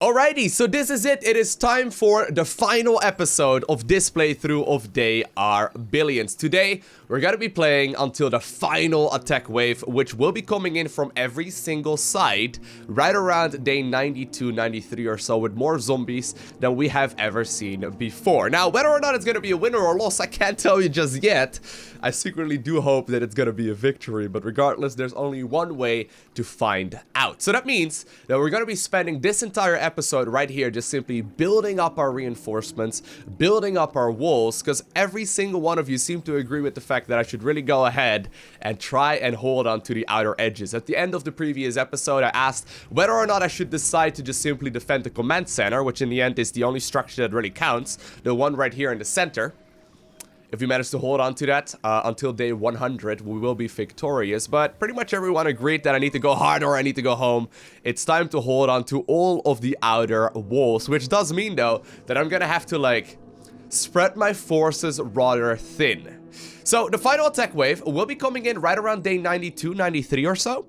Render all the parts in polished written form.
Alrighty, so this is it. It is time for the final episode of this playthrough of They Are Billions. Today, we're gonna be playing until the final attack wave, which will be coming in from every single side right around day 92, 93 or so, with more zombies than we have ever seen before. Now, whether or not it's gonna be a winner or loss, I can't tell you just yet. I secretly do hope that it's gonna be a victory, but regardless, there's only one way to find out. So that means that we're gonna be spending this entire episode right here just simply building up our reinforcements, building up our walls, because every single one of you seem to agree with the fact that I should really go ahead and try and hold on to the outer edges. At the end of the previous episode, I asked whether or not I should decide to just simply defend the command center, which in the end is the only structure that really counts, the one right here in the center. If we manage to hold on to that until day 100, we will be victorious. But pretty much everyone agreed that I need to go hard or I need to go home. It's time to hold on to all of the outer walls, which does mean, though, that I'm gonna have to, like, spread my forces rather thin. So the final attack wave will be coming in right around day 92, 93 or so.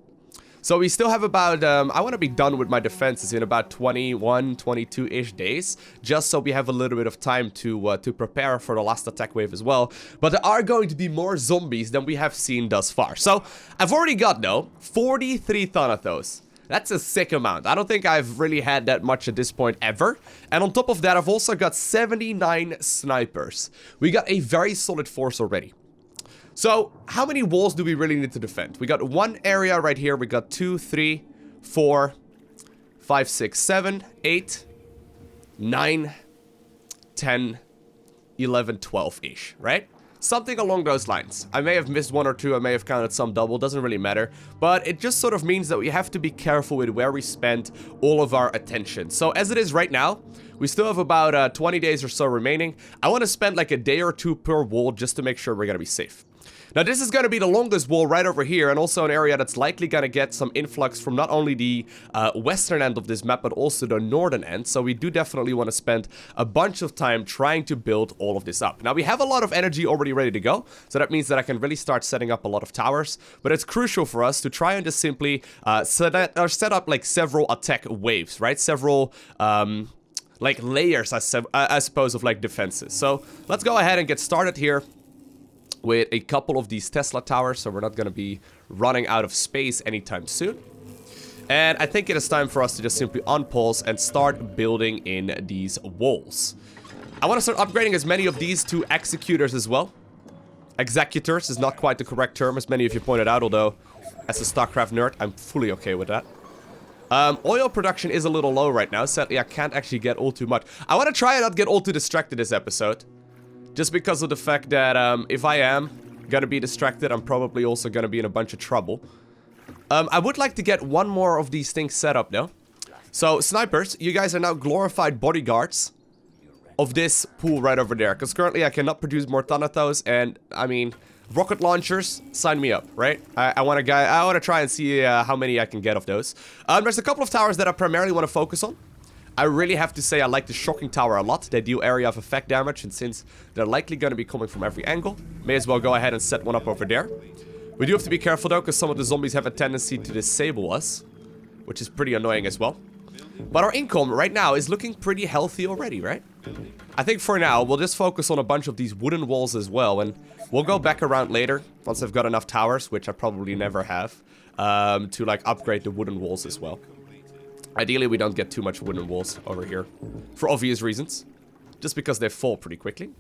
So we still have about, I want to be done with my defenses in about 21, 22-ish days, just so we have a little bit of time to prepare for the last attack wave as well. But there are going to be more zombies than we have seen thus far. So I've already got, though, 43 Thanatos. That's a sick amount. I don't think I've really had that much at this point ever. And on top of that, I've also got 79 snipers. We got a very solid force already. So, how many walls do we really need to defend? We got one area right here. We got 2, 3, 4, 5, 6, 7, 8, 9, 10, 11, 12-ish, right? Something along those lines. I may have missed one or two. I may have counted some double. Doesn't really matter. But it just sort of means that we have to be careful with where we spend all of our attention. So, as it is right now, we still have about 20 days or so remaining. I want to spend like a day or two per wall just to make sure we're going to be safe. Now, this is going to be the longest wall right over here, and also an area that's likely going to get some influx from not only the western end of this map, but also the northern end. So we do definitely want to spend a bunch of time trying to build all of this up. Now, we have a lot of energy already ready to go, so that means that I can really start setting up a lot of towers. But it's crucial for us to try and just simply set up like several attack waves, right? Several like layers, I suppose, of like defenses. So let's go ahead and get started here with a couple of these Tesla towers, so we're not going to be running out of space anytime soon. And I think it is time for us to just simply unpause and start building in these walls. I want to start upgrading as many of these to Executors as well. Executors is not quite the correct term, as many of you pointed out, although as a StarCraft nerd, I'm fully okay with that. Oil production is a little low right now. Sadly, I can't actually get all too much. I want to try and not get all too distracted this episode. Just because of the fact that if I am gonna be distracted, I'm probably also gonna be in a bunch of trouble. I would like to get one more of these things set up, though. So, snipers, you guys are now glorified bodyguards of this pool right over there. Because currently I cannot produce more Thanatos, and, I mean, rocket launchers, sign me up, right? I want to try and see how many I can get of those. There's a couple of towers that I primarily want to focus on. I really have to say I like the shocking tower a lot. They deal area of effect damage, and since they're likely going to be coming from every angle, may as well go ahead and set one up over there. We do have to be careful, though, because some of the zombies have a tendency to disable us, which is pretty annoying as well. But our income right now is looking pretty healthy already, right? I think for now, we'll just focus on a bunch of these wooden walls as well, and we'll go back around later, once I've got enough towers, which I probably never have, to, like, upgrade the wooden walls as well. Ideally, we don't get too much wooden walls over here, for obvious reasons. Just because they fall pretty quickly.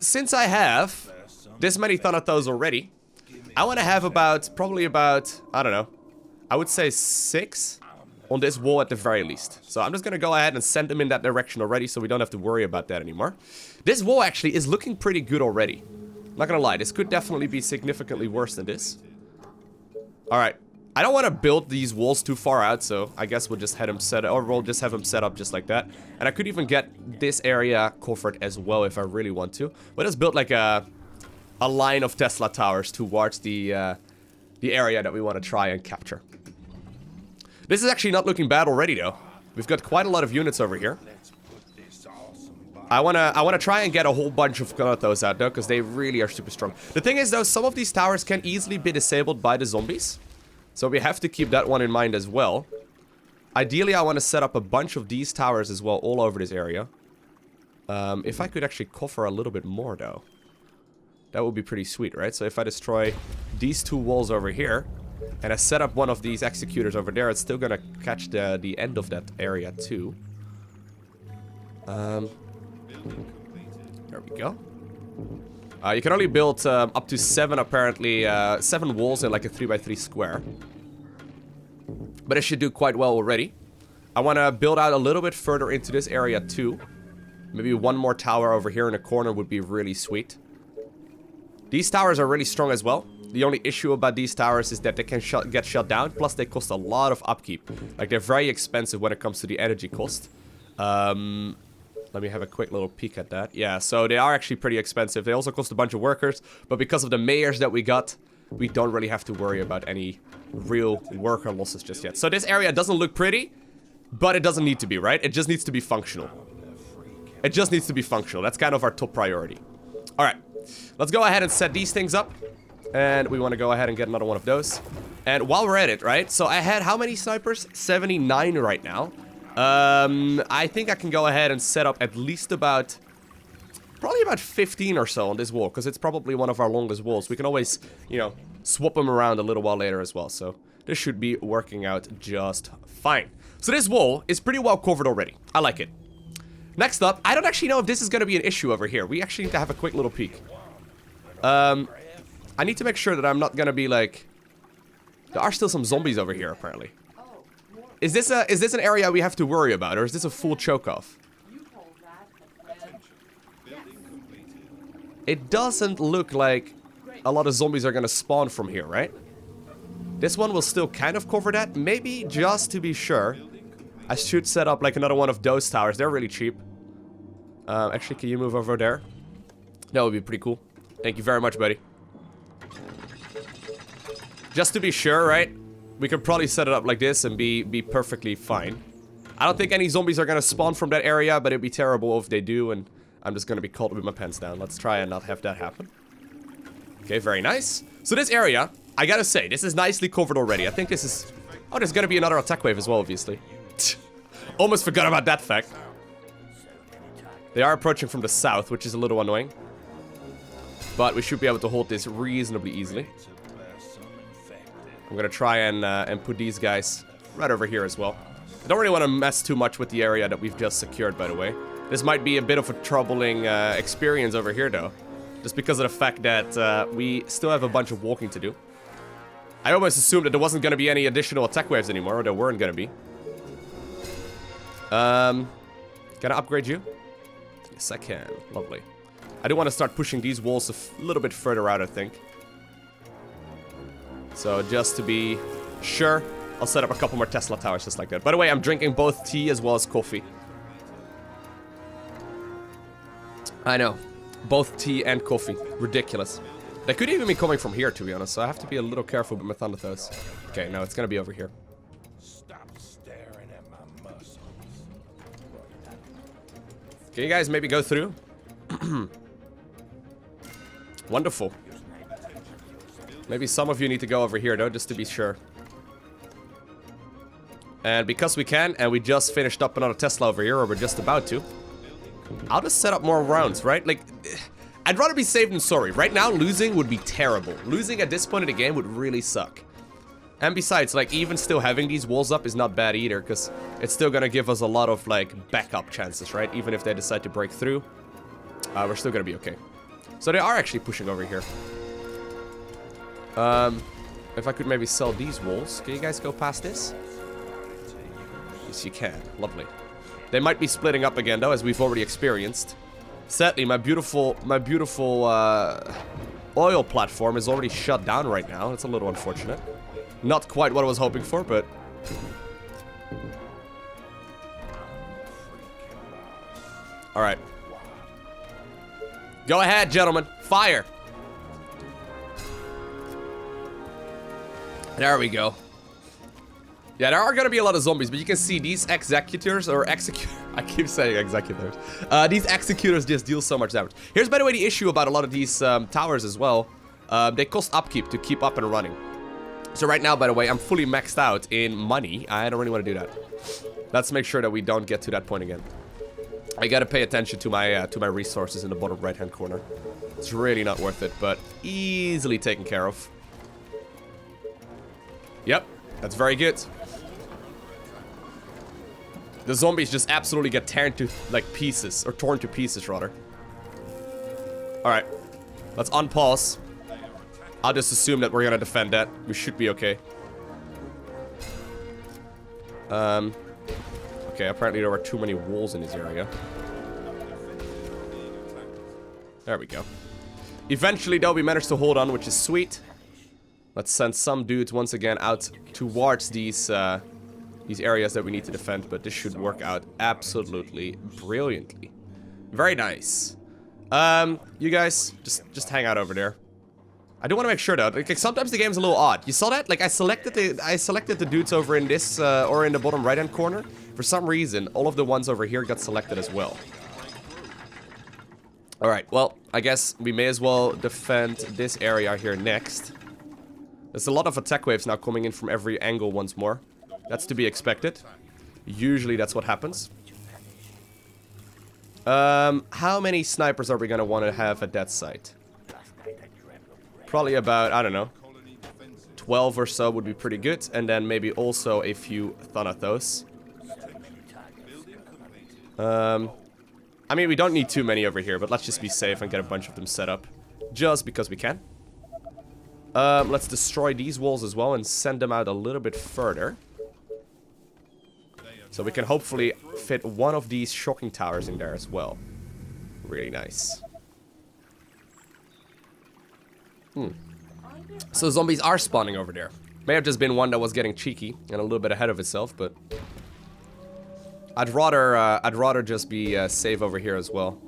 Since I have this many Thanatos already, I want to have probably about, I don't know, I would say 6 on this wall at the very least. So I'm just going to go ahead and send them in that direction already, so we don't have to worry about that anymore. This wall actually is looking pretty good already. Not going to lie, this could definitely be significantly worse than this. Alright. I don't want to build these walls too far out, so I guess we'll just have them set up, or we'll just have them set up just like that. And I could even get this area covered as well if I really want to. We'll just build like a line of Tesla towers towards the area that we want to try and capture. This is actually not looking bad already, though. We've got quite a lot of units over here. I wanna try and get a whole bunch of Thanatos out, though, because they really are super strong. The thing is, though, some of these towers can easily be disabled by the zombies. So we have to keep that one in mind as well. Ideally, I want to set up a bunch of these towers as well all over this area. If I could actually cover a little bit more, though. That would be pretty sweet, right? So if I destroy these 2 walls over here, and I set up one of these executors over there, it's still gonna catch the end of that area, too. There we go. You can only build up to 7, apparently, 7 walls in like a 3x3 square. But it should do quite well already. I want to build out a little bit further into this area too. Maybe one more tower over here in the corner would be really sweet. These towers are really strong as well. The only issue about these towers is that they can get shut down. Plus they cost a lot of upkeep. Like they're very expensive when it comes to the energy cost. Let me have a quick little peek at that. Yeah, so they are actually pretty expensive. They also cost a bunch of workers. But because of the mayors that we got, we don't really have to worry about any real worker losses just yet. So this area doesn't look pretty, but it doesn't need to be, right? It just needs to be functional. It just needs to be functional. That's kind of our top priority. All right, let's go ahead and set these things up. And we want to go ahead and get another one of those. And while we're at it, right? So I had how many snipers? 79 right now. I think I can go ahead and set up at least about... probably about 15 or so on this wall, because it's probably one of our longest walls. We can always, you know, swap them around a little while later as well. So this should be working out just fine. So this wall is pretty well covered already. I like it. Next up, I don't actually know if this is going to be an issue over here. We actually need to have a quick little peek. I need to make sure that I'm not going to be like... There are still some zombies over here, apparently. Is this an area we have to worry about, or is this a full choke-off? It doesn't look like a lot of zombies are gonna spawn from here, right? This one will still kind of cover that. Maybe just to be sure, I should set up like another one of those towers. They're really cheap. Actually, can you move over there? That would be pretty cool. Thank you very much, buddy. Just to be sure, right? We could probably set it up like this and be perfectly fine. I don't think any zombies are gonna spawn from that area, but it'd be terrible if they do, and I'm just gonna be caught with my pants down. Let's try and not have that happen. Okay, very nice. So this area, I gotta say, this is nicely covered already. I think this is... Oh, there's gonna be another attack wave as well, obviously. Almost forgot about that fact. They are approaching from the south, which is a little annoying. But we should be able to hold this reasonably easily. I'm gonna try and put these guys right over here as well. I don't really want to mess too much with the area that we've just secured, by the way. This might be a bit of a troubling experience over here, though. Just because of the fact that we still have a bunch of walking to do. I almost assumed that there wasn't going to be any additional attack waves anymore, or there weren't going to be. Can I upgrade you? Yes, I can. Lovely. I do want to start pushing these walls a little bit further out, I think. So just to be sure, I'll set up a couple more Tesla towers just like that. By the way, I'm drinking both tea as well as coffee. I know. Both tea and coffee. Ridiculous. They could even be coming from here, to be honest, so I have to be a little careful with my Thanatos. Okay, no, it's gonna be over here. Stop staring at my muscles. Can you guys maybe go through? Wonderful. Maybe some of you need to go over here, though, just to be sure. And because we can, and we just finished up another Tesla over here, or we're just about to, I'll just set up more rounds, right? Like, I'd rather be safe than sorry. Right now, losing would be terrible. Losing at this point in the game would really suck. And besides, like, even still having these walls up is not bad either, because it's still gonna give us a lot of, like, backup chances, right? Even if they decide to break through, we're still gonna be okay. So they are actually pushing over here. If I could maybe sell these walls. Can you guys go past this? Yes, you can. Lovely. They might be splitting up again, though, as we've already experienced. Sadly, my beautiful oil platform is already shut down right now. It's a little unfortunate. Not quite what I was hoping for, but... Alright. Go ahead, gentlemen. Fire! There we go. Yeah, there are gonna be a lot of zombies, but you can see these executors, or I keep saying executors. These executors just deal so much damage. Here's, by the way, the issue about a lot of these towers as well. They cost upkeep to keep up and running. So right now, by the way, I'm fully maxed out in money. I don't really want to do that. Let's make sure that we don't get to that point again. I gotta pay attention to my resources in the bottom right-hand corner. It's really not worth it, but easily taken care of. Yep, that's very good. The zombies just absolutely get torn to pieces, or torn to pieces rather. All right, let's unpause. I'll just assume that we're gonna defend that. We should be okay. Okay, apparently there were too many walls in this area. There we go. Eventually, though, we managed to hold on, which is sweet. Let's send some dudes once again out towards these areas that we need to defend, but this should work out absolutely brilliantly. Very nice. You guys, just hang out over there. I do want to make sure though, like sometimes the game's a little odd. You saw that? Like I selected the dudes over in this or in the bottom right hand corner. For some reason, all of the ones over here got selected as well. Alright, well, I guess we may as well defend this area here next. There's a lot of attack waves now coming in from every angle once more. That's to be expected. Usually that's what happens. How many snipers are we gonna want to have at that site? Probably about, I don't know, 12 or so would be pretty good. And then maybe also a few Thanatos. I mean, we don't need too many over here, but let's just be safe and get a bunch of them set up. Just because we can. Let's destroy these walls as well and send them out a little bit further. So we can hopefully fit one of these shocking towers in there as well. Really nice. So zombies are spawning over there. May have just been one that was getting cheeky and a little bit ahead of itself, but I'd rather just be safe over here as well.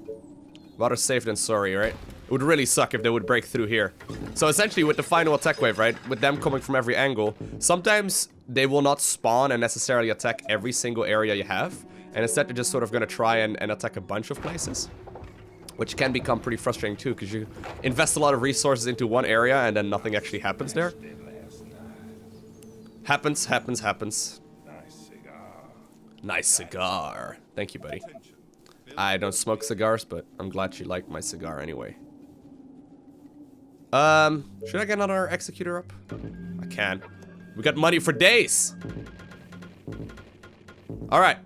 Rather safe than sorry, right? It would really suck if they would break through here. So essentially with the final attack wave, right? With them coming from every angle, sometimes they will not spawn and necessarily attack every single area you have. And instead they're just sort of gonna try and attack a bunch of places. Which can become pretty frustrating too, because you invest a lot of resources into one area and then nothing actually happens there. Happens. Nice cigar. Thank you, buddy. I don't smoke cigars, but I'm glad you like my cigar anyway. Should I get another executor up? I can. We got money for days. Alright.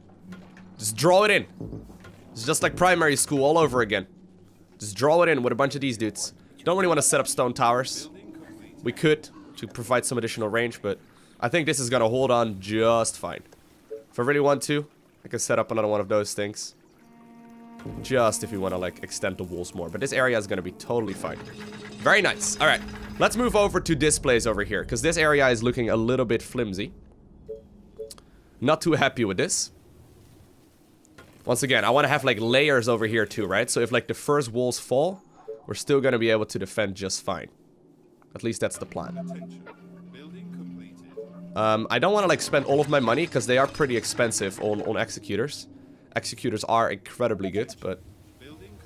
Just draw it in. It's just like primary school all over again. Just draw it in with a bunch of these dudes. Don't really want to set up stone towers. We could, to provide some additional range, but I think this is gonna hold on just fine. If I really want to, I can set up another one of those things. Just if you want to, like, extend the walls more. But this area is gonna be totally fine. Very nice. Alright, let's move over to this place over here, because this area is looking a little bit flimsy. Not too happy with this. Once again, I want to have, like, layers over here too, right? So if, like, the first walls fall, we're still gonna be able to defend just fine. At least that's the plan. I don't want to, like, spend all of my money, because they are pretty expensive on Executors. Executors are incredibly good, but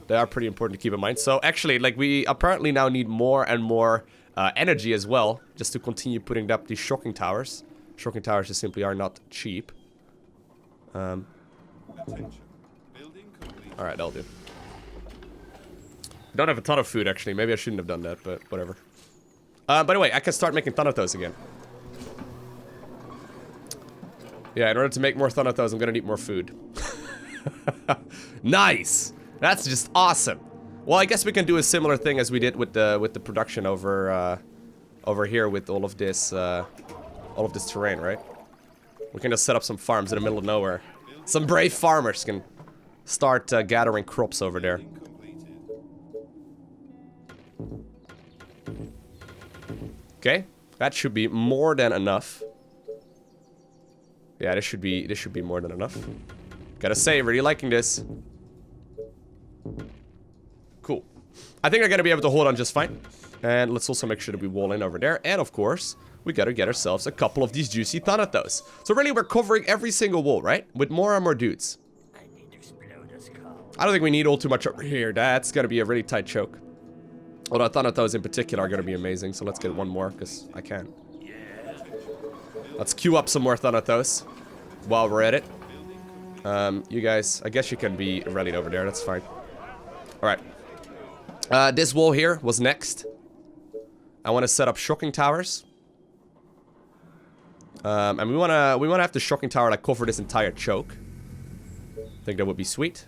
they are pretty important to keep in mind. So, actually, like, we apparently now need more and more energy as well, just to continue putting up these shocking towers. Shocking towers just simply are not cheap. Alright, that'll do. Don't have a ton of food, actually. Maybe I shouldn't have done that, but whatever. By the way, I can start making Thanatos again. Yeah, in order to make more Thanatos, I'm gonna need more food. Nice! That's just awesome. Well, I guess we can do a similar thing as we did with the production over here with all of this terrain, right? We can just set up some farms in the middle of nowhere. Some brave farmers can start gathering crops over there. Okay, that should be more than enough. Yeah, this should be more than enough. Gotta say, really liking this. Cool. I think I'm gonna be able to hold on just fine. And let's also make sure that we wall in over there. And of course, we gotta get ourselves a couple of these juicy Thanatos. So really, we're covering every single wall, right? With more and more dudes. I don't think we need all too much over here. That's gonna be a really tight choke. Although Thanatos in particular are gonna be amazing. So let's get one more, because I can. Let's queue up some more Thanatos while we're at it. You guys, I guess you can be ready over there. That's fine. Alright. This wall here was next. I want to set up shocking towers. And we wanna have the shocking tower like cover this entire choke. I think that would be sweet.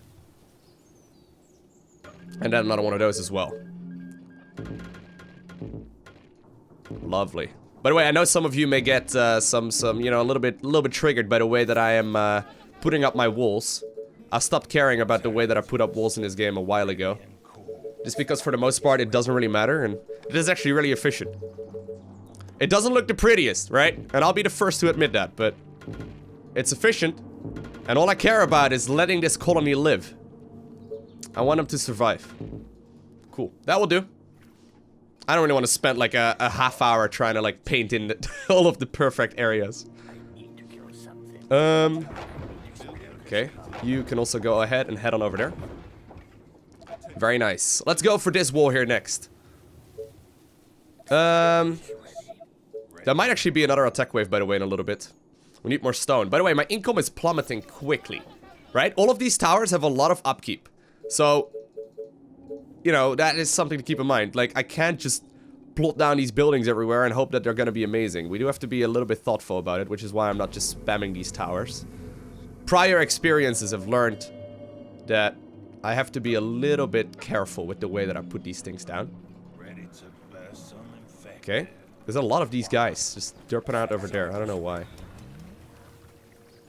And then another one of those as well. Lovely. By the way, I know some of you may get some you know, a little bit triggered by the way that I am putting up my walls. I stopped caring about the way that I put up walls in this game a while ago. Just because for the most part it doesn't really matter, and it is actually really efficient. It doesn't look the prettiest, right? And I'll be the first to admit that, but it's efficient. And all I care about is letting this colony live. I want them to survive. Cool. That will do. I don't really want to spend like a half hour trying to like paint in all of the perfect areas. Okay. You can also go ahead and head on over there. Very nice. Let's go for this wall here next. There might actually be another attack wave, by the way, in a little bit. We need more stone. By the way, my income is plummeting quickly, right? All of these towers have a lot of upkeep. So, you know, that is something to keep in mind. Like, I can't just plot down these buildings everywhere and hope that they're going to be amazing. We do have to be a little bit thoughtful about it, which is why I'm not just spamming these towers. Prior experiences have learned that I have to be a little bit careful with the way that I put these things down. Okay. There's a lot of these guys just derping out over there. I don't know why.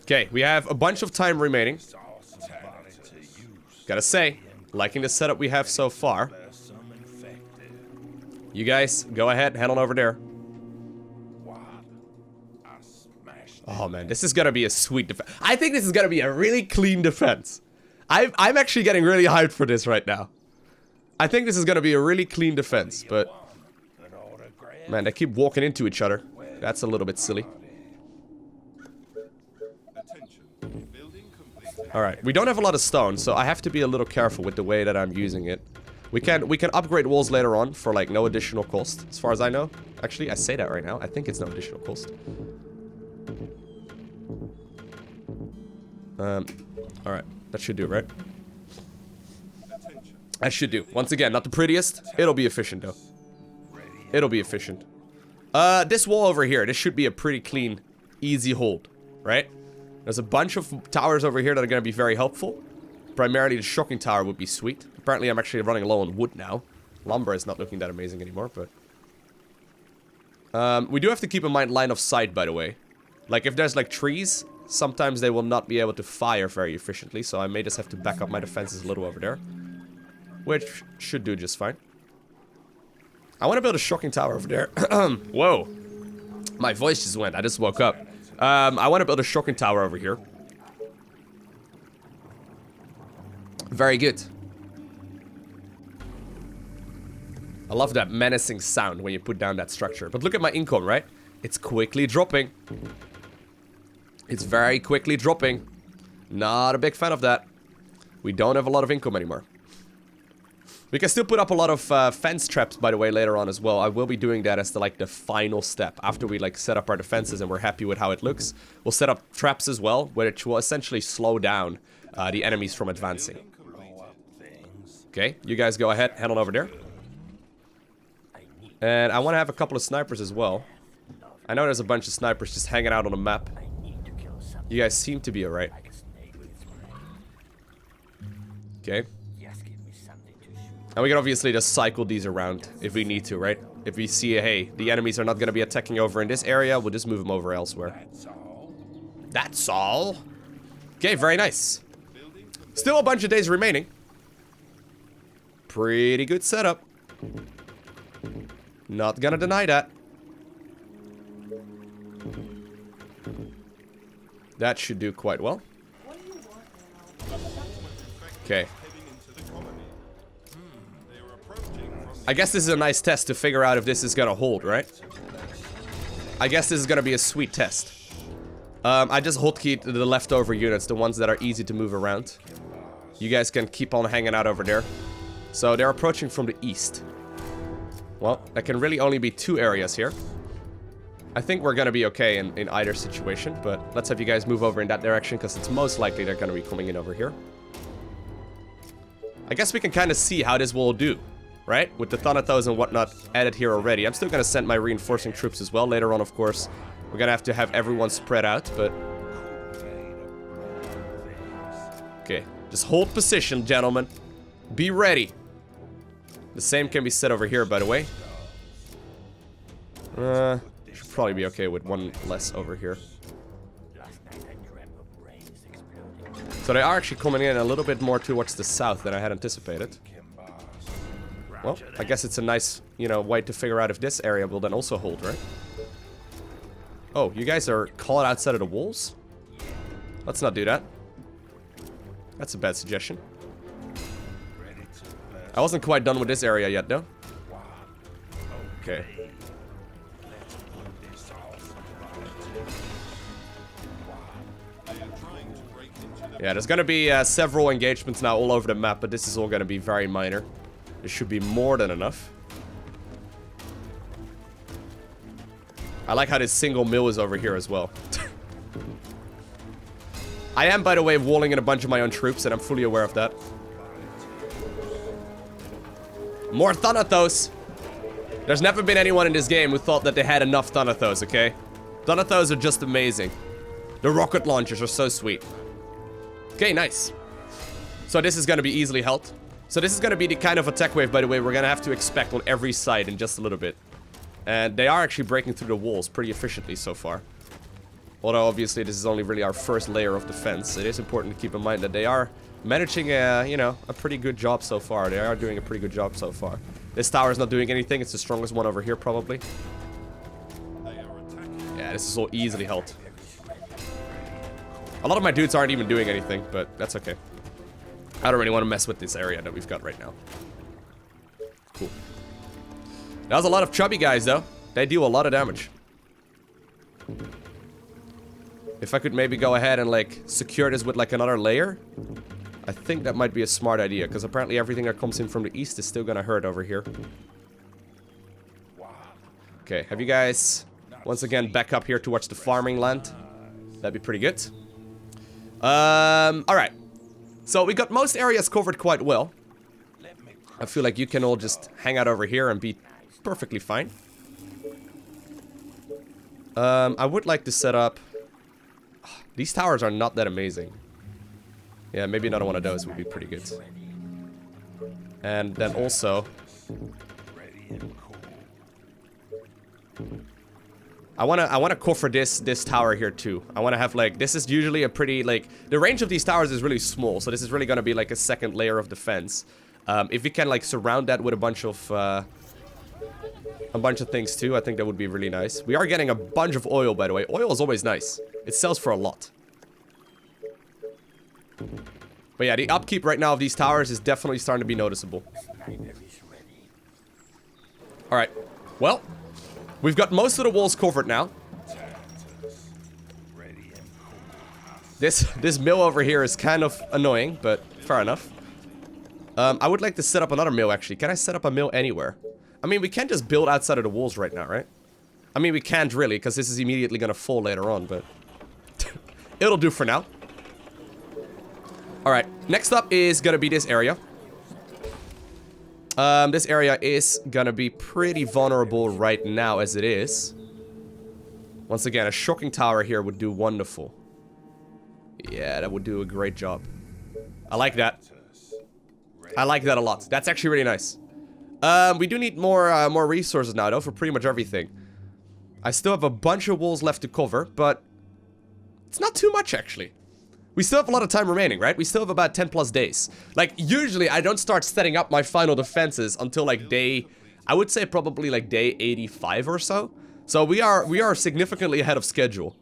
Okay, we have a bunch of time remaining. Gotta say, liking the setup we have so far. You guys, go ahead, head on over there. Oh man, this is gonna be a sweet defense. I think this is gonna be a really clean defense. I'm actually getting really hyped for this right now. I think this is gonna be a really clean defense, but... man, they keep walking into each other. That's a little bit silly. Alright, we don't have a lot of stone, so I have to be a little careful with the way that I'm using it. We can upgrade walls later on for like no additional cost, as far as I know. Actually, I say that right now. I think it's no additional cost. Alright, that should do, right? That should do. Once again, not the prettiest. It'll be efficient though. It'll be efficient. This wall over here, this should be a pretty clean, easy hold, right? There's a bunch of towers over here that are going to be very helpful. Primarily the shocking tower would be sweet. Apparently I'm actually running low on wood now. Lumber is not looking that amazing anymore, but... we do have to keep in mind line of sight, by the way. Like, if there's, like, trees, sometimes they will not be able to fire very efficiently, so I may just have to back up my defenses a little over there. Which should do just fine. I want to build a shocking tower over there. Whoa. My voice just went. I just woke up. I want to build a shocking tower over here. Very good. I love that menacing sound when you put down that structure. But look at my income, right? It's quickly dropping. It's very quickly dropping. Not a big fan of that. We don't have a lot of income anymore. We can still put up a lot of fence traps, by the way, later on as well. I will be doing that as the final step. After we set up our defenses and we're happy with how it looks, we'll set up traps as well, which will essentially slow down the enemies from advancing. Okay, you guys go ahead, head on over there. And I want to have a couple of snipers as well. I know there's a bunch of snipers just hanging out on the map. You guys seem to be alright. Okay. And we can obviously just cycle these around if we need to, right? If we see, hey, the enemies are not going to be attacking over in this area, we'll just move them over elsewhere. That's all. Okay, very nice. Still a bunch of days remaining. Pretty good setup. Not gonna deny that. That should do quite well. Okay. I guess this is a nice test to figure out if this is gonna hold, right? I guess this is gonna be a sweet test. I just hotkeyed the leftover units, the ones that are easy to move around. You guys can keep on hanging out over there. So they're approaching from the east. Well, there can really only be two areas here. I think we're gonna be okay in either situation, but let's have you guys move over in that direction, because it's most likely they're gonna be coming in over here. I guess we can kind of see how this will do, right? With the Thanatos and whatnot added here already. I'm still gonna send my reinforcing troops as well. Later on, of course, we're gonna have to have everyone spread out, but... Okay, just hold position, gentlemen. Be ready. The same can be said over here, by the way. Should probably be okay with one less over here. So they are actually coming in a little bit more towards the south than I had anticipated. Well, I guess it's a nice, you know, way to figure out if this area will then also hold, right? Oh, you guys are caught outside of the walls? Let's not do that. That's a bad suggestion. I wasn't quite done with this area yet, though. Okay. Yeah, there's gonna be several engagements now all over the map, but this is all gonna be very minor. This should be more than enough. I like how this single mill is over here as well. I am, by the way, walling in a bunch of my own troops, and I'm fully aware of that. More Thanatos! There's never been anyone in this game who thought that they had enough Thanatos, okay? Thanatos are just amazing. The rocket launchers are so sweet. Okay, nice. So this is gonna be easily held. So this is gonna be the kind of attack wave, by the way, we're gonna have to expect on every side in just a little bit. And they are actually breaking through the walls pretty efficiently so far. Although, obviously, this is only really our first layer of defense. It is important to keep in mind that they are managing a, you know, a pretty good job so far. They are doing a pretty good job so far. This tower is not doing anything. It's the strongest one over here, probably. Yeah, this is all easily held. A lot of my dudes aren't even doing anything, but that's okay. I don't really want to mess with this area that we've got right now. Cool. That was a lot of chubby guys, though. They deal a lot of damage. If I could maybe go ahead and, like, secure this with, like, another layer, I think that might be a smart idea, because apparently everything that comes in from the east is still gonna hurt over here. Okay, have you guys, once again, back up here towards the farming land. That'd be pretty good. Alright. So we got most areas covered quite well. I feel like you can all just hang out over here and be perfectly fine. I would like to set up... These towers are not that amazing. Yeah, maybe another one of those would be pretty good. And then also... I wanna cover this tower here too. I wanna have, like, this is usually a pretty, like, the range of these towers is really small, so this is really gonna be like a second layer of defense. If we can, like, surround that with a bunch of things too, I think that would be really nice. We are getting a bunch of oil, by the way. Oil is always nice. It sells for a lot. But yeah, the upkeep right now of these towers is definitely starting to be noticeable. Alright. Well, we've got most of the walls covered now. This mill over here is kind of annoying, but fair enough. I would like to set up another mill, actually. Can I set up a mill anywhere? I mean, we can't just build outside of the walls right now, right? I mean, we can't really, because this is immediately gonna fall later on, but... it'll do for now. Alright, next up is gonna be this area. This area is gonna be pretty vulnerable right now as it is. Once again, a shocking tower here would do wonderful. Yeah, that would do a great job. I like that. I like that a lot. That's actually really nice. We do need more resources now, though, for pretty much everything. I still have a bunch of walls left to cover, but it's not too much, actually. We still have a lot of time remaining, right? We still have about 10 plus days. Like, usually I don't start setting up my final defenses until, like, day... I would say probably, like, day 85 or so. So we are significantly ahead of schedule.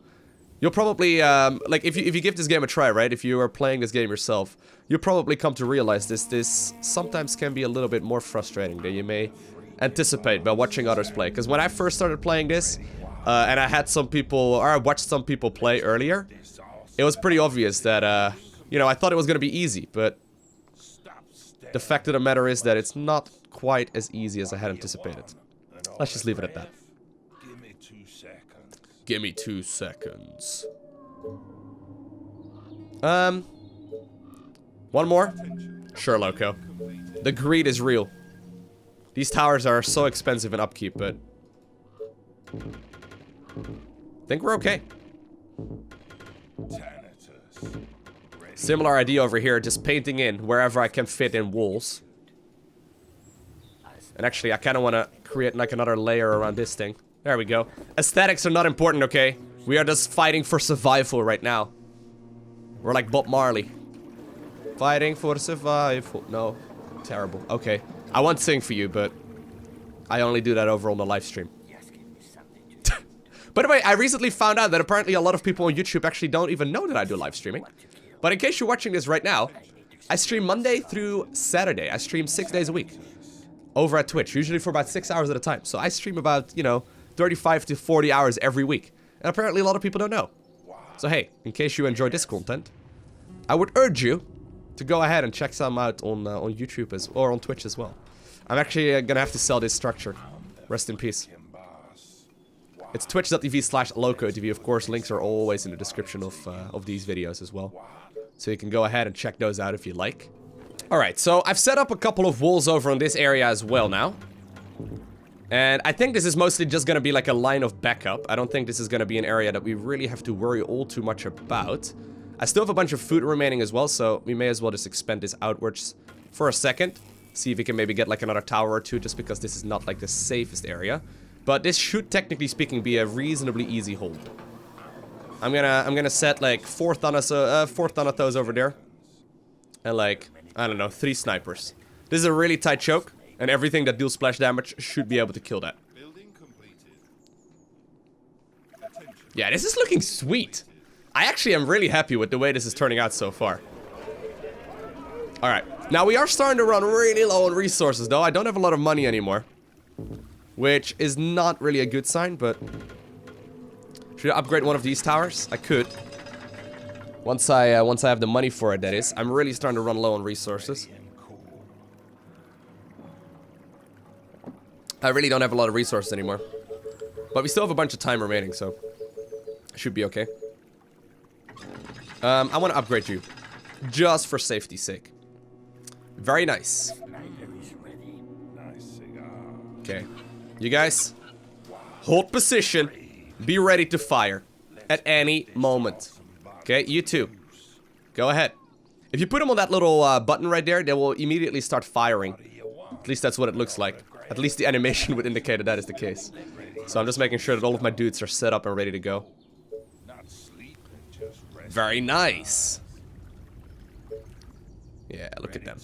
You'll probably, like, if you give this game a try, right? If you are playing this game yourself, you'll probably come to realize this sometimes can be a little bit more frustrating than you may anticipate by watching others play. Because when I first started playing this, and I had some people, or I watched some people play earlier, it was pretty obvious that, you know, I thought it was going to be easy, but the fact of the matter is that it's not quite as easy as I had anticipated. Let's just leave it at that. Give me 2 seconds. One more? Sure, Loco. The greed is real. These towers are so expensive in upkeep, but... I think we're okay. Similar idea over here, just painting in wherever I can fit in walls. And actually, I kind of want to create like another layer around this thing. There we go. Aesthetics are not important, okay? We are just fighting for survival right now. We're like Bob Marley. Fighting for survival. No. Terrible. Okay. I won't sing for you, but I only do that over on the live stream. By the way, I recently found out that apparently a lot of people on YouTube actually don't even know that I do live streaming. But in case you're watching this right now, I stream Monday through Saturday. I stream 6 days a week. Over at Twitch, usually for about 6 hours at a time. So I stream about, you know, 35 to 40 hours every week. And apparently a lot of people don't know. So hey, in case you enjoy this content, I would urge you to go ahead and check some out on YouTube or on Twitch as well. I'm actually gonna have to sell this structure. Rest in peace. It's twitch.tv/LocoTV. Of course, links are always in the description of these videos as well. So you can go ahead and check those out if you like. Alright, so I've set up a couple of walls over on this area as well now. And I think this is mostly just gonna be like a line of backup. I don't think this is gonna be an area that we really have to worry all too much about. I still have a bunch of food remaining as well, so we may as well just expand this outwards for a second. See if we can maybe get like another tower or two, just because this is not like the safest area. But this should, technically speaking, be a reasonably easy hold. I'm gonna set like 4 Thanatos over there. And like, I don't know, 3 snipers. This is a really tight choke, and everything that deals splash damage should be able to kill that. Yeah, this is looking sweet. I actually am really happy with the way this is turning out so far. Alright, now we are starting to run really low on resources though. I don't have a lot of money anymore. Which is not really a good sign, but... Should I upgrade one of these towers? I could. Once I have the money for it, that is. I'm really starting to run low on resources. I really don't have a lot of resources anymore. But we still have a bunch of time remaining, so... Should be okay. I want to upgrade you. Just for safety's sake. Very nice. Okay. You guys, hold position. Be ready to fire at any moment. Okay, you two. Go ahead. If you put them on that little button right there, they will immediately start firing. At least that's what it looks like. At least the animation would indicate that that is the case. So I'm just making sure that all of my dudes are set up and ready to go. Very nice. Yeah, look at them.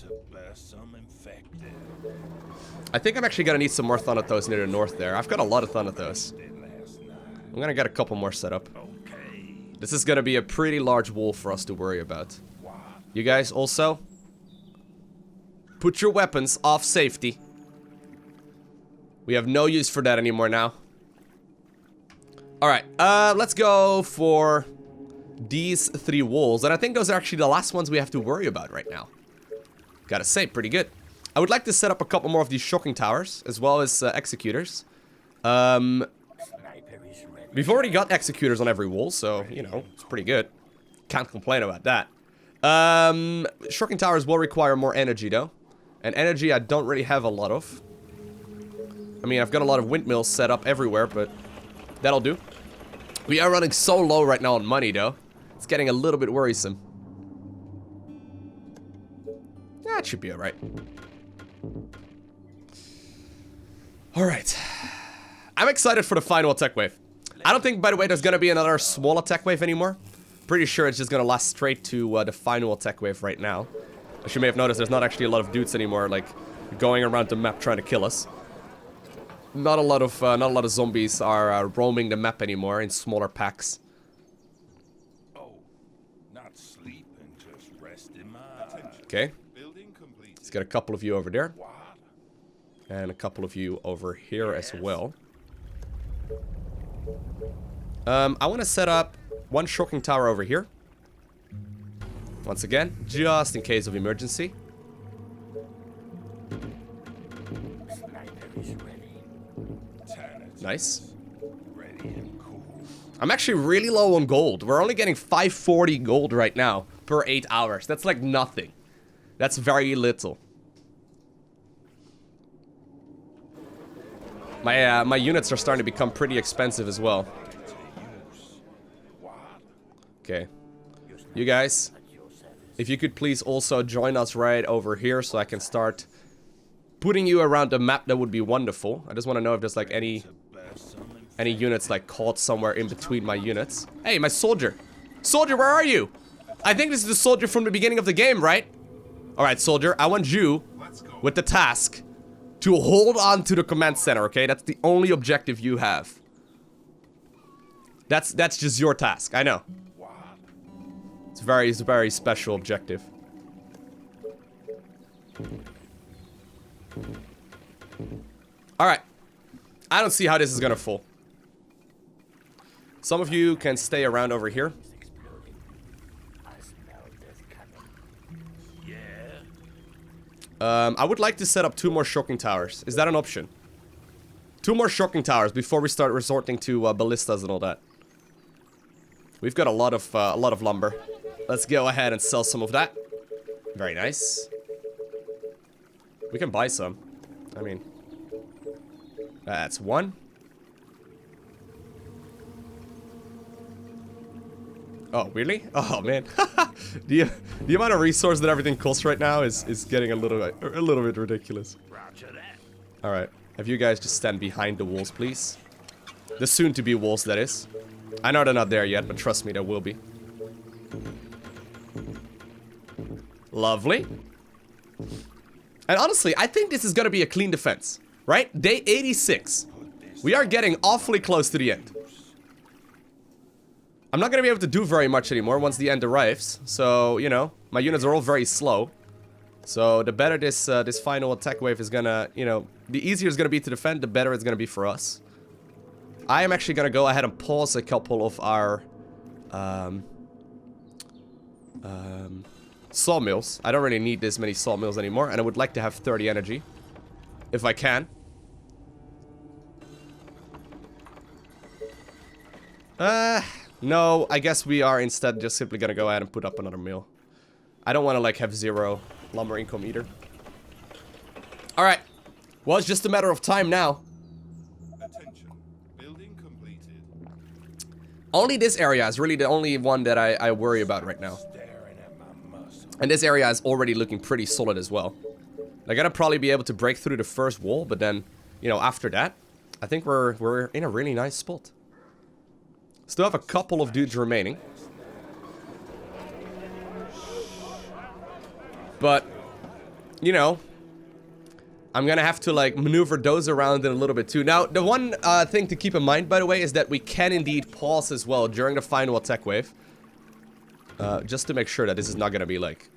I think I'm actually gonna need some more Thanatos near the north there. I've got a lot of Thanatos. I'm gonna get a couple more set up. This is gonna be a pretty large wall for us to worry about. You guys also put your weapons off safety. We have no use for that anymore now. Alright, let's go for these 3 walls. And I think those are actually the last ones we have to worry about right now. Gotta say, pretty good. I would like to set up a couple more of these shocking towers, as well as executors. We've already got executors on every wall, so, you know, it's pretty good. Can't complain about that. Shocking towers will require more energy, though. And energy I don't really have a lot of. I mean, I've got a lot of windmills set up everywhere, but that'll do. We are running so low right now on money, though. It's getting a little bit worrisome. That should be alright. Alright. I'm excited for the final attack wave. I don't think, by the way, there's gonna be another small attack wave anymore. Pretty sure it's just gonna last straight to the final attack wave right now. As you may have noticed, there's not actually a lot of dudes anymore, like, going around the map trying to kill us. Not a lot of zombies are roaming the map anymore in smaller packs. Okay. Let's get a couple of you over there. And a couple of you over here as well. I want to set up one shocking tower over here. Once again, just in case of emergency. Nice. I'm actually really low on gold. We're only getting 540 gold right now per 8 hours. That's like nothing. That's very little. My units are starting to become pretty expensive as well. Okay. You guys, if you could please also join us right over here so I can start putting you around the map, that would be wonderful. I just want to know if there's like any units like caught somewhere in between my units. Hey, my soldier. Soldier, where are you? I think this is the soldier from the beginning of the game, right? Alright, soldier, I want you with the task to hold on to the command center, okay? That's the only objective you have. That's just your task, I know. It's a very special objective. Alright. I don't see how this is gonna fall. Some of you can stay around over here. I would like to set up 2 more shocking towers. Is that an option? 2 more shocking towers before we start resorting to ballistas and all that. We've got a lot of lumber. Let's go ahead and sell some of that. Very nice. We can buy some. I mean, that's 1. Oh, really? Oh, man. the amount of resource that everything costs right now is getting a little bit ridiculous. Alright. Have you guys just stand behind the walls, please? The soon-to-be walls, that is. I know they're not there yet, but trust me, there will be. Lovely. And honestly, I think this is gonna be a clean defense. Right? Day 86. We are getting awfully close to the end. I'm not gonna be able to do very much anymore once the end arrives. So, you know, my units are all very slow. So, the better this final attack wave is gonna, you know, the easier it's gonna be to defend, the better it's gonna be for us. I am actually gonna go ahead and pause a couple of our sawmills. I don't really need this many sawmills anymore, and I would like to have 30 energy. If I can. No, I guess we are instead just simply gonna go ahead and put up another mill. I don't want to, like, have 0 lumber income either. Alright. Well, it's just a matter of time now. Attention. Building completed. Only this area is really the only one that I worry about right now. And this area is already looking pretty solid as well. They're gonna probably be able to break through the first wall, but then, you know, after that, I think we're in a really nice spot. Still have a couple of dudes remaining. But, you know, I'm gonna have to, like, maneuver those around in a little bit too. Now, the one thing to keep in mind, by the way, is that we can indeed pause as well during the final attack wave. Just to make sure that this is not gonna be, like...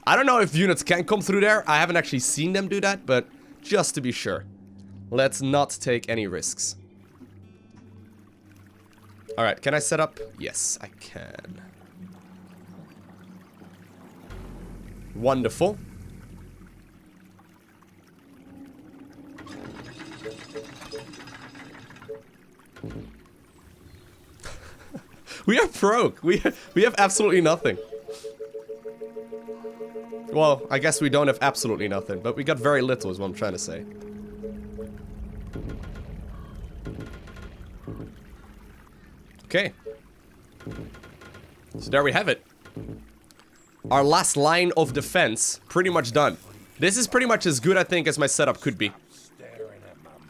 I don't know if units can come through there. I haven't actually seen them do that, but just to be sure. Let's not take any risks. Alright, can I set up? Yes, I can. Wonderful. We are broke. We have absolutely nothing. Well, I guess we don't have absolutely nothing, but we got very little is what I'm trying to say. Okay. So there we have it. Our last line of defense, pretty much done. This is pretty much as good, I think, as my setup could be.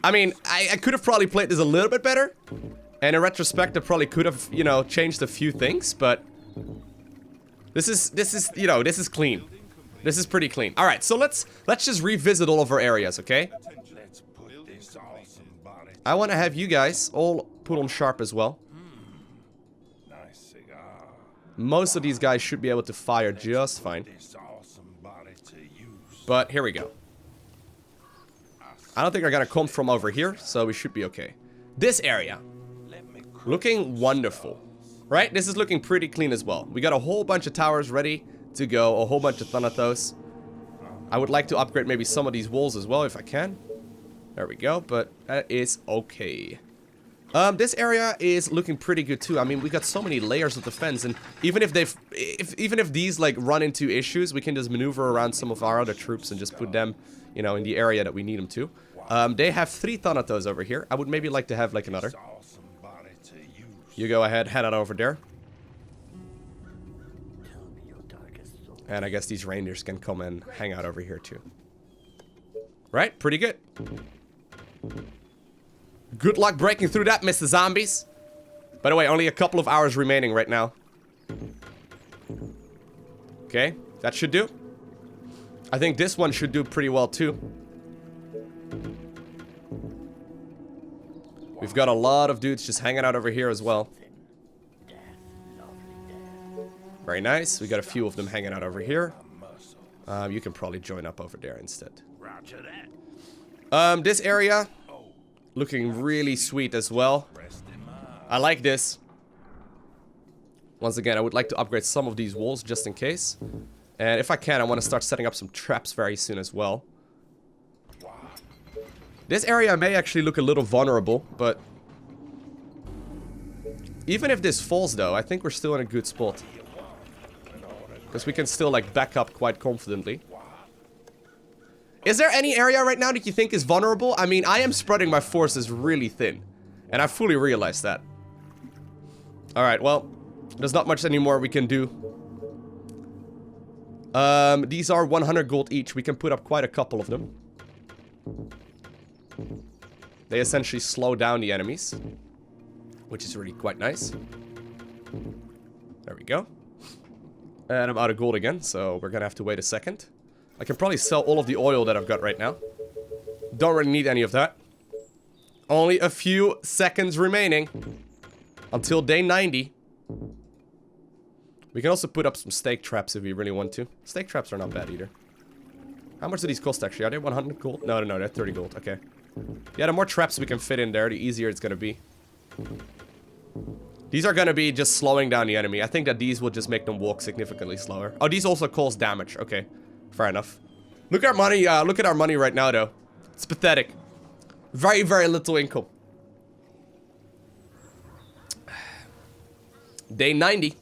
I mean, I could have probably played this a little bit better. And in retrospect, I probably could have, you know, changed a few things, but... This is, you know, this is clean. This is pretty clean. Alright, so let's just revisit all of our areas, okay? I want to have you guys all put on sharp as well. Most of these guys should be able to fire just fine. But here we go. I don't think they're gonna come from over here, so we should be okay. This area. Looking wonderful. Right? This is looking pretty clean as well. We got a whole bunch of towers ready to go. A whole bunch of Thanatos. I would like to upgrade maybe some of these walls as well if I can. There we go, but that is okay. This area is looking pretty good too. I mean, we got so many layers of defense, and even if even if these like run into issues, we can just maneuver around some of our other troops and just put them, you know, in the area that we need them to. They have 3 Thanatos over here. I would maybe like to have like another. You go ahead, head on over there. And I guess these reindeers can come and hang out over here too. Right? Pretty good. Good luck breaking through that, Mr. Zombies. By the way, only a couple of hours remaining right now. Okay, that should do. I think this one should do pretty well too. We've got a lot of dudes just hanging out over here as well. Very nice. We got a few of them hanging out over here. You can probably join up over there instead. This area looking really sweet as well. I like this. Once again, I would like to upgrade some of these walls just in case. And if I can, I want to start setting up some traps very soon as well. This area may actually look a little vulnerable, but even if this falls though, I think we're still in a good spot. Because we can still like back up quite confidently. Is there any area right now that you think is vulnerable? I mean, I am spreading my forces really thin. And I fully realize that. Alright, well, there's not much anymore we can do. These are 100 gold each. We can put up quite a couple of them. They essentially slow down the enemies, which is really quite nice. There we go. And I'm out of gold again, so we're gonna have to wait a second. I can probably sell all of the oil that I've got right now. Don't really need any of that. Only a few seconds remaining until day 90. We can also put up some stake traps if we really want to. Stake traps are not bad either. How much do these cost actually? Are they 100 gold? No, they're 30 gold. Okay. Yeah, the more traps we can fit in there, the easier it's gonna be. These are gonna be just slowing down the enemy. I think that these will just make them walk significantly slower. Oh, these also cause damage. Okay, fair enough. Look at our money. Look at our money right now, though. It's pathetic. Very, very little income. Day 90.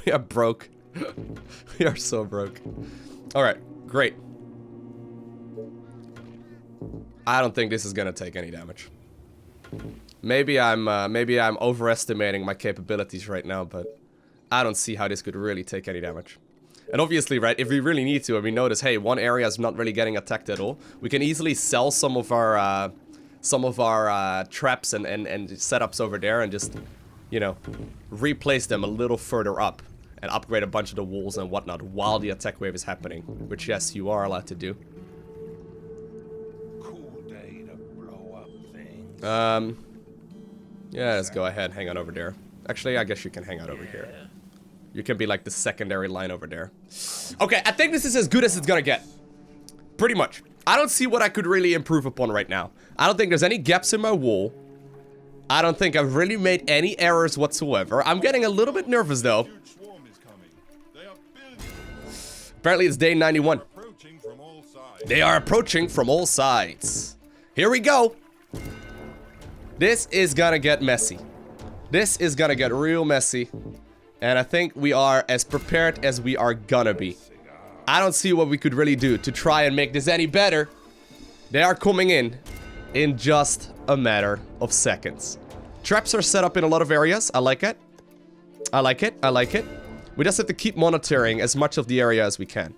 We are broke. We are so broke. Alright, great. I don't think this is gonna take any damage. Maybe I'm overestimating my capabilities right now, but I don't see how this could really take any damage. And obviously, right, if we really need to, and we notice, hey, one area is not really getting attacked at all, we can easily sell some of our traps and setups over there and just, you know, replace them a little further up and upgrade a bunch of the walls and whatnot while the attack wave is happening, which yes, you are allowed to do. Cool day to blow up things. Yeah, let's go ahead, hang on over there. Actually, I guess you can hang out over here. You can be like the secondary line over there. Okay, I think this is as good as it's gonna get. Pretty much. I don't see what I could really improve upon right now. I don't think there's any gaps in my wall. I don't think I've really made any errors whatsoever. I'm getting a little bit nervous though. Huge swarm is coming. They are billions. Apparently it's day 91. Approaching from all sides. They are approaching from all sides. Here we go. This is gonna get messy. This is gonna get real messy. And I think we are as prepared as we are gonna be. I don't see what we could really do to try and make this any better. They are coming in just a matter of seconds. Traps are set up in a lot of areas. I like it. I like it. I like it. We just have to keep monitoring as much of the area as we can.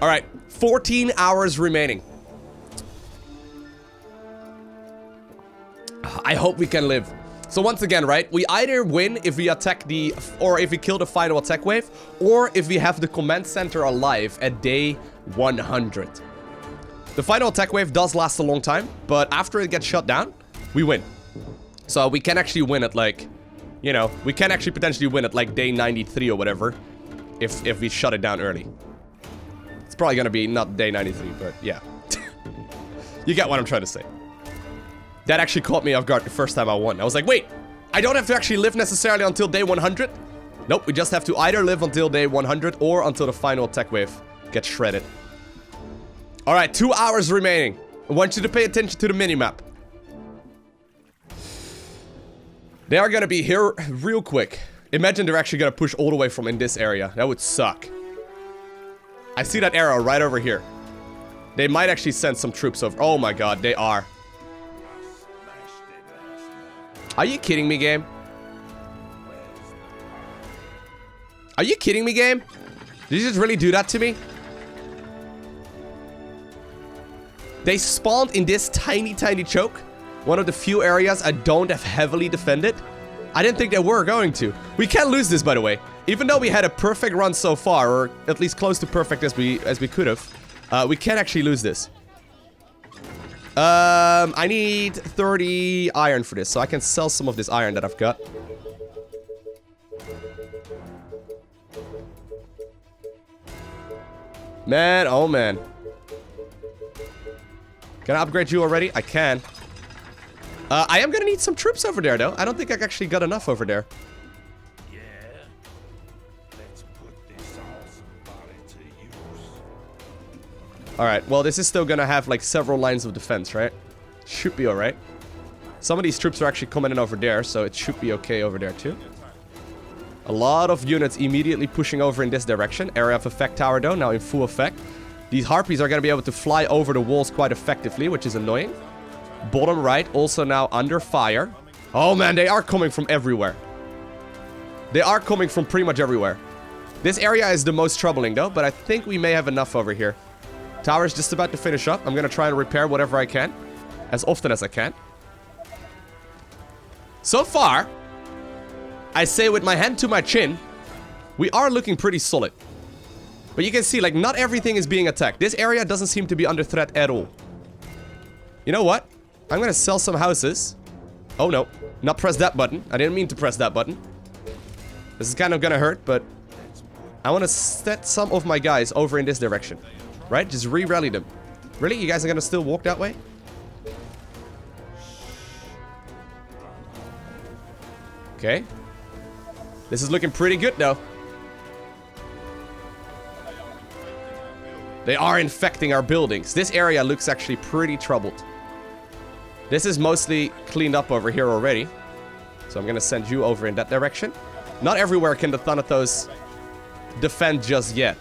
Alright, 14 hours remaining. I hope we can live. So once again, right, we either win if we attack or if we kill the final attack wave, or if we have the command center alive at day 100. The final attack wave does last a long time, but after it gets shut down, we win. So we can actually win at like, you know, we can actually potentially win at like day 93 or whatever, if we shut it down early. It's probably gonna be not day 93, but yeah. You get what I'm trying to say. That actually caught me off guard the first time I won. I was like, wait, I don't have to actually live necessarily until day 100? Nope, we just have to either live until day 100 or until the final attack wave gets shredded. Alright, 2 hours remaining. I want you to pay attention to the minimap. They are gonna be here real quick. Imagine they're actually gonna push all the way from in this area. That would suck. I see that arrow right over here. They might actually send some troops over. Oh my god, they are. Are you kidding me, game? Are you kidding me, game? Did you just really do that to me? They spawned in this tiny, tiny choke. One of the few areas I don't have heavily defended. I didn't think they were going to. We can't lose this, by the way. Even though we had a perfect run so far, or at least close to perfect as we could have, we can't actually lose this. I need 30 iron for this, so I can sell some of this iron that I've got. Man, oh man. Can I upgrade you already? I can. I am gonna need some troops over there, though. I don't think I actually got enough over there. Yeah. Let's put this awesome body to use. Alright, well, this is still gonna have, like, several lines of defense, right? Should be alright. Some of these troops are actually coming in over there, so it should be okay over there, too. A lot of units immediately pushing over in this direction. Area of effect tower, though, now in full effect. These harpies are gonna be able to fly over the walls quite effectively, which is annoying. Bottom right, also now under fire. Oh man, they are coming from everywhere. They are coming from pretty much everywhere. This area is the most troubling though, but I think we may have enough over here. Tower is just about to finish up. I'm gonna try and repair whatever I can, as often as I can. So far, I say with my hand to my chin, we are looking pretty solid. But you can see, like, not everything is being attacked. This area doesn't seem to be under threat at all. You know what? I'm gonna sell some houses. Oh no, not press that button. I didn't mean to press that button. This is kind of gonna hurt, but I want to set some of my guys over in this direction. Right? Just re-rally them. Really? You guys are gonna still walk that way? Okay. This is looking pretty good though. They are infecting our buildings. This area looks actually pretty troubled. This is mostly cleaned up over here already. So I'm gonna send you over in that direction. Not everywhere can the Thanatos defend just yet.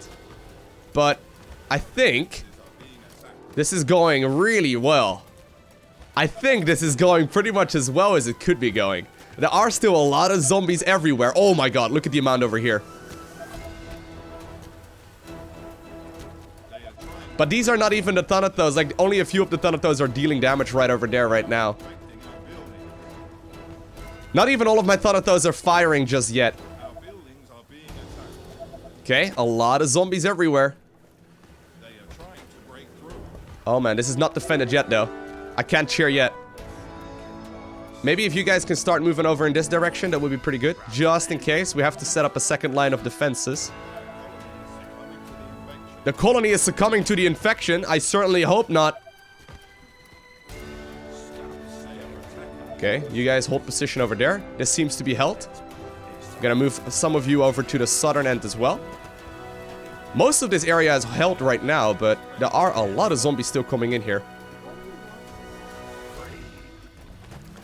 But I think this is going really well. I think this is going pretty much as well as it could be going. There are still a lot of zombies everywhere. Oh my god, look at the amount over here. But these are not even the Thanatos. Like, only a few of the Thanatos are dealing damage right over there right now. Not even all of my Thanatos are firing just yet. Okay, a lot of zombies everywhere. Oh man, this is not defended yet though. I can't cheer yet. Maybe if you guys can start moving over in this direction, that would be pretty good. Just in case, we have to set up a second line of defenses. The colony is succumbing to the infection. I certainly hope not. Okay, you guys hold position over there. This seems to be held. I'm gonna move some of you over to the southern end as well. Most of this area is held right now, but there are a lot of zombies still coming in here.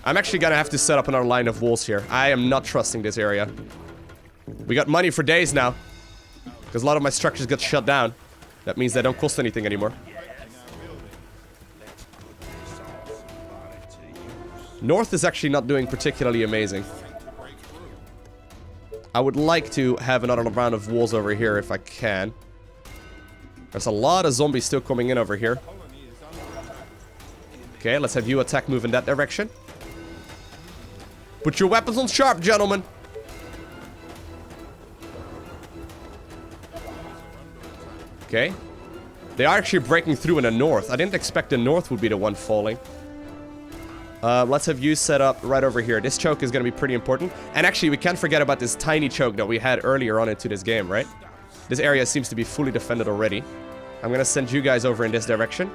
I'm actually gonna have to set up another line of walls here. I am not trusting this area. We got money for days now, because a lot of my structures got shut down. That means they don't cost anything anymore. North is actually not doing particularly amazing. I would like to have another round of walls over here if I can. There's a lot of zombies still coming in over here. Okay, let's have you attack move in that direction. Put your weapons on sharp, gentlemen. Okay. They are actually breaking through in the north. I didn't expect the north would be the one falling. Let's have you set up right over here. This choke is going to be pretty important. And actually, we can't forget about this tiny choke that we had earlier on into this game, right? This area seems to be fully defended already. I'm going to send you guys over in this direction.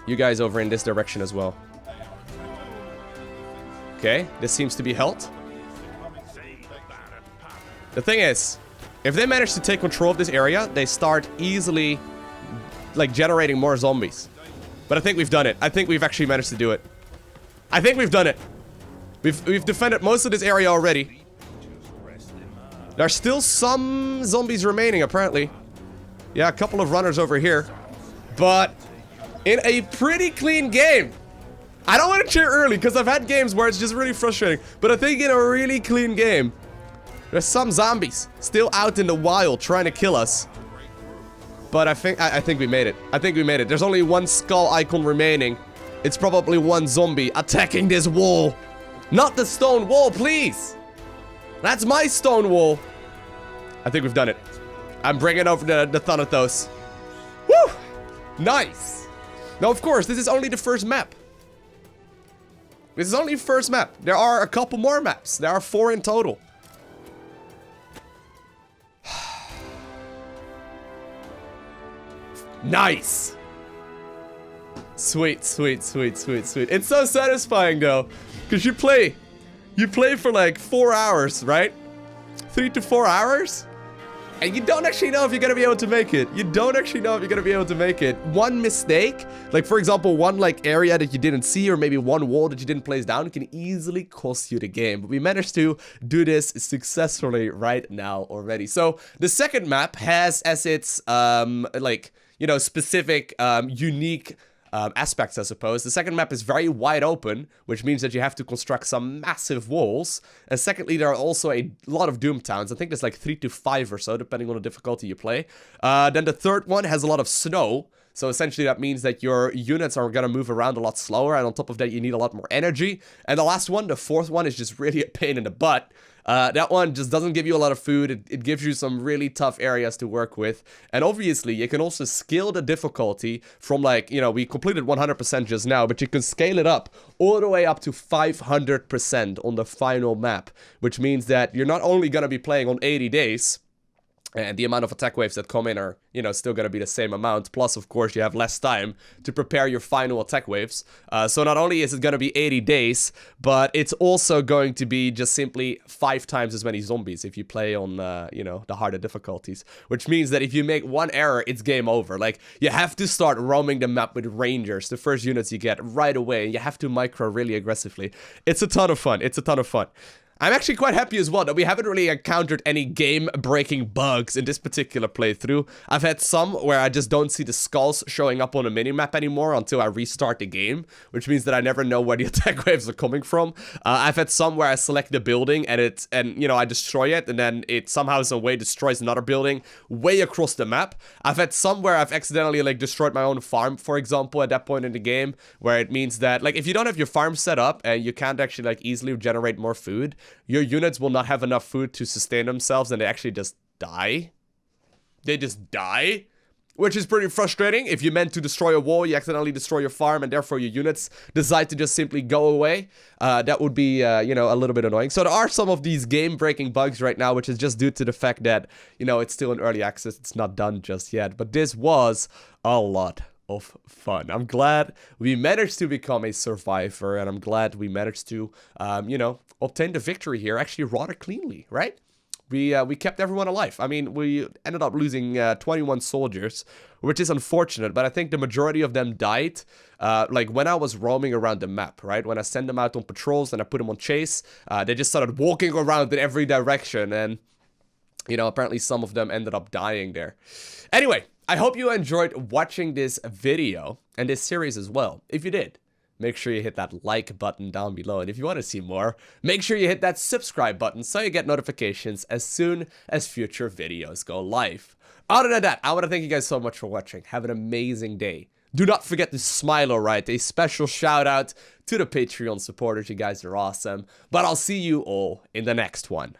You guys over in this direction as well. Okay, this seems to be held. The thing is, if they manage to take control of this area, they start easily, like, generating more zombies. But I think we've done it. I think we've actually managed to do it. I think we've done it. We've defended most of this area already. There's still some zombies remaining, apparently. Yeah, a couple of runners over here. But in a pretty clean game. I don't want to cheer early, because I've had games where it's just really frustrating. But I think in a really clean game, there's some zombies still out in the wild trying to kill us. But I think we made it. I think we made it. There's only one skull icon remaining. It's probably one zombie attacking this wall. Not the stone wall, please. That's my stone wall. I think we've done it. I'm bringing over the Thanatos. Woo! Nice. Now, of course, this is only the first map. This is only the first map. There are a couple more maps. There are 4 in total. Nice. Sweet, sweet, sweet, sweet, sweet. It's so satisfying, though. Because you play for like 4 hours, right? 3 to 4 hours? And you don't actually know if you're gonna be able to make it. You don't actually know if you're gonna be able to make it. One mistake, like for example, one like area that you didn't see, or maybe one wall that you didn't place down, can easily cost you the game. But we managed to do this successfully right now already. So the second map has as its like, you know, specific unique aspects, I suppose. The second map is very wide open, which means that you have to construct some massive walls. And secondly, there are also a lot of Doom Towns. I think there's like 3 to 5 or so, depending on the difficulty you play. Then the third one has a lot of snow. So essentially that means that your units are gonna move around a lot slower, and on top of that you need a lot more energy. And the last one, the fourth one, is just really a pain in the butt. That one just doesn't give you a lot of food. It gives you some really tough areas to work with. And obviously, you can also scale the difficulty from like, you know, we completed 100% just now, but you can scale it up all the way up to 500% on the final map, which means that you're not only going to be playing on 80 days, and the amount of attack waves that come in are, you know, still going to be the same amount. Plus, of course, you have less time to prepare your final attack waves. So not only is it going to be 80 days, but it's also going to be just simply 5 times as many zombies if you play on, you know, the harder difficulties. Which means that if you make one error, it's game over. Like, you have to start roaming the map with rangers, the first units you get right away. And you have to micro really aggressively. It's a ton of fun. It's a ton of fun. I'm actually quite happy as well that we haven't really encountered any game-breaking bugs in this particular playthrough. I've had some where I just don't see the skulls showing up on the minimap anymore until I restart the game, which means that I never know where the attack waves are coming from. I've had some where I select the building and you know, I destroy it, and then it somehow some way destroys another building way across the map. I've had some where I've accidentally like destroyed my own farm, for example, at that point in the game, where it means that like if you don't have your farm set up and you can't actually like easily generate more food, your units will not have enough food to sustain themselves, and they actually just die. They just die, which is pretty frustrating. If you meant to destroy a wall, you accidentally destroy your farm, and therefore your units decide to just simply go away. That would be, you know, a little bit annoying. So there are some of these game-breaking bugs right now, which is just due to the fact that, you know, it's still in early access. It's not done just yet, but this was a lot of fun. I'm glad we managed to become a survivor, and I'm glad we managed to, you know, obtain the victory here actually rather cleanly, right? We kept everyone alive. I mean, we ended up losing 21 soldiers, which is unfortunate, but I think the majority of them died, like when I was roaming around the map, right? When I sent them out on patrols and I put them on chase, they just started walking around in every direction, and, you know, apparently some of them ended up dying there. Anyway, I hope you enjoyed watching this video and this series as well. If you did, make sure you hit that like button down below. And if you want to see more, make sure you hit that subscribe button so you get notifications as soon as future videos go live. Other than that, I want to thank you guys so much for watching. Have an amazing day. Do not forget to smile, alright? A special shout out to the Patreon supporters. You guys are awesome. But I'll see you all in the next one.